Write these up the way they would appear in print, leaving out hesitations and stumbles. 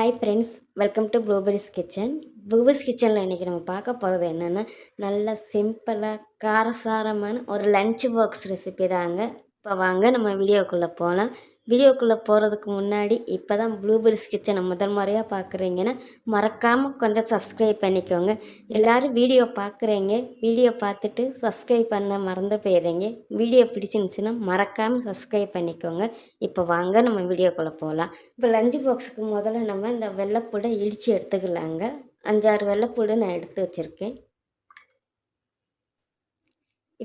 Hi friends, welcome to blueberries kitchen. Blueberries கிச்சனில் இன்றைக்கி நம்ம பார்க்க போகிறது என்னென்னா, நல்ல சிம்பிளாக காரசாரமான ஒரு லஞ்ச் பாக்ஸ் ரெசிபி தாங்க. இப்போ வாங்க நம்ம வீடியோக்குள்ளே போகலாம். வீடியோக்குள்ளே போகிறதுக்கு முன்னாடி இப்போ தான் ப்ளூபெரிஸ் கிச்சனை முதல் முறையாக பார்க்குறீங்கன்னா மறக்காமல் கொஞ்சம் சப்ஸ்கிரைப் பண்ணிக்கோங்க. எல்லோரும் வீடியோ பார்க்குறீங்க, வீடியோ பார்த்துட்டு சப்ஸ்கிரைப் பண்ண மறந்து போயிடுறீங்க. வீடியோ பிடிச்சிருந்துச்சின்னா மறக்காமல் சப்ஸ்கிரைப் பண்ணிக்கோங்க. இப்போ வாங்க நம்ம வீடியோக்குள்ளே போகலாம். இப்போ லஞ்ச் பாக்ஸுக்கு முதல்ல நம்ம இந்த வெள்ளைப்பூடை இடித்து எடுத்துக்கலாங்க. 5-6 வெள்ளைப்பூடு நான் எடுத்து வச்சுருக்கேன்.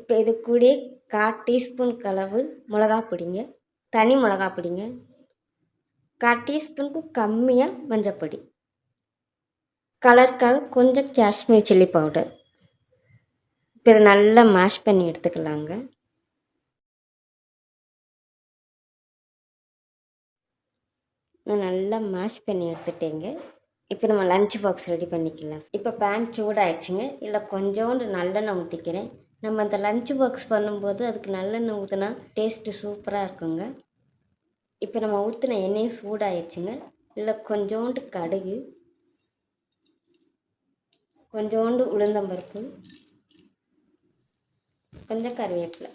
இப்போ இது கூட 1/4 டீஸ்பூன் அளவு மிளகா பொடிங்க, தனி மிளகா பொடிங்க, 1/4 டீஸ்பூனுக்கு கம்மியாக மஞ்சப்பொடி, கலருக்காக கொஞ்சம் காஷ்மீர் சில்லி பவுடர். இப்போ இதை நல்லா மேஷ் பண்ணி எடுத்துக்கலாங்க. நான் நல்லா மேஷ் பண்ணி எடுத்துட்டேங்க. இப்போ நம்ம லஞ்ச் பாக்ஸ் ரெடி பண்ணிக்கலாம். இப்போ பேன் சூடாகிடுச்சுங்க. இல்லை கொஞ்சோண்டு நல்லெண்ணெய் ஊற்றிக்கிறேன். நம்ம அந்த லஞ்ச் பாக்ஸ் பண்ணும்போது அதுக்கு நல்லெண்ணெய் ஊற்றினா டேஸ்ட்டு சூப்பராக இருக்குங்க. இப்போ நம்ம ஊற்றின எண்ணெயும் சூடாகிடுச்சுங்க. இல்லை கொஞ்சோண்டு கடுகு, கொஞ்சோண்டு உளுந்தம்பருப்பு, கொஞ்சம் கருவேப்பிலை,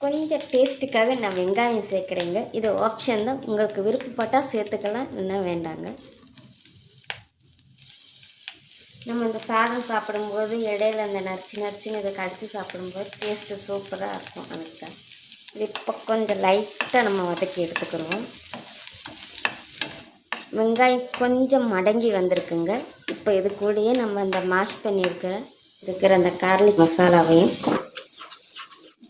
கொஞ்சம் டேஸ்ட்டுக்காக நான் வெங்காயம் சேர்க்குறேங்க. இது ஆப்ஷன் தான், உங்களுக்கு விருப்பப்பட்டால் சேர்த்துக்கலாம், இன்னும் வேண்டாங்க. நம்ம இந்த சாதம் சாப்பிடும்போது இடையில அந்த நச்சுன்னு இதை கடித்து சாப்பிடும்போது டேஸ்ட்டு சூப்பராக இருக்கும். அதுக்கு இது இப்போ கொஞ்சம் லைட்டாக நம்ம வதக்கி எடுத்துக்கிறோம். வெங்காயம் கொஞ்சம் மடங்கி வந்திருக்குங்க. இப்போ இது கூடயே நம்ம இந்த மேஷ் பண்ணி இருக்கிற அந்த கார்லிக் மசாலாவையும்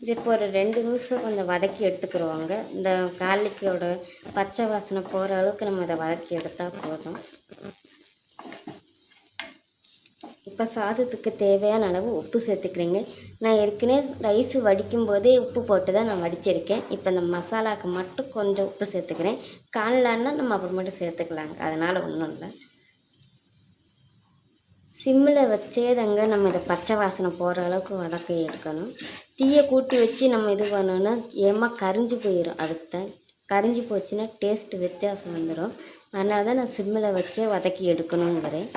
இது இப்போ ஒரு 2 நிமிஷம் கொஞ்சம் வதக்கி எடுத்துக்கிறோங்க. இந்த கார்லிக்கோட பச்சை வாசனை போகிற அளவுக்கு நம்ம இதை வதக்கி எடுத்தால் போதும். இப்போ சாதத்துக்கு தேவையான அளவு உப்பு சேர்த்துக்கிறேங்க. நான் ஏற்கனவே ரைஸ் வடிக்கும் போதே உப்பு போட்டு தான் நான் வடிச்சிருக்கேன். இப்போ இந்த மசாலாவுக்கு மட்டும் கொஞ்சம் உப்பு சேர்த்துக்கிறேன். காணலான்னா நம்ம அப்புறமேட்டு சேர்த்துக்கலாங்க, அதனால் ஒன்றும் இல்லை. சிம்மில் வச்சே தாங்க நம்ம இதை பச்சை வாசனை போகிற அளவுக்கு வதக்கி எடுக்கணும். தீயை கூட்டி வச்சு நம்ம இது பண்ணோன்னா ஏமா கரிஞ்சு போயிடும். அதுக்கு தான் கரிஞ்சு போச்சுன்னா டேஸ்ட்டு வித்தியாசம் வந்துடும். அதனால தான் நான் சிம்மில் வச்சே வதக்கி எடுக்கணுங்கிறேன்.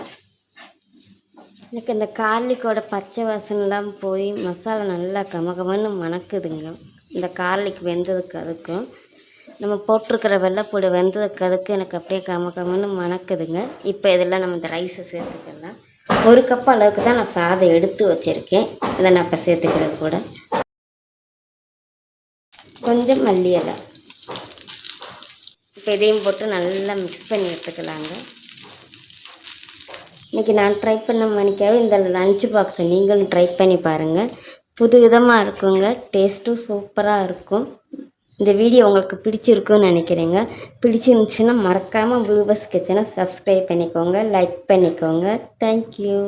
எனக்கு இந்த கார்லிக்கோட பச்சை வாசனைலாம் போய் மசாலா நல்லா கமகமன்னு மணக்குதுங்க. இந்த கார்லிக் வெந்ததுக்கு அதுக்கும் நம்ம போட்டிருக்கிற வெள்ளைப்பூடு வெந்ததுக்கு அதுக்கும் எனக்கு அப்படியே கமகமன்னு மணக்குதுங்க. இப்போ இதெல்லாம் நம்ம இந்த ரைஸை சேர்த்துக்கலாம். 1 கப் அளவுக்கு தான் நான் சாதம் எடுத்து வச்சுருக்கேன். இதை நான் இப்போ சேர்த்துக்கிறது கூட கொஞ்சம் மல்லி இலை. இப்போ இதையும் போட்டு நல்லா மிக்ஸ் பண்ணி எடுத்துக்கலாங்க. இன்றைக்கி நான் ட்ரை பண்ண மணிக்காவே இந்த லஞ்ச் பாக்ஸை நீங்களும் ட்ரை பண்ணி பாருங்கள். புது விதமாக இருக்குங்க, டேஸ்ட்டும் சூப்பராக இருக்கும். இந்த வீடியோ உங்களுக்கு பிடிச்சிருக்குன்னு நினைக்கிறேங்க. பிடிச்சிருந்துச்சுன்னா மறக்காமல் ப்ளூபெரிஸ் கிச்சனை சப்ஸ்கிரைப் பண்ணிக்கோங்க, லைக் பண்ணிக்கோங்க. தேங்க்யூ.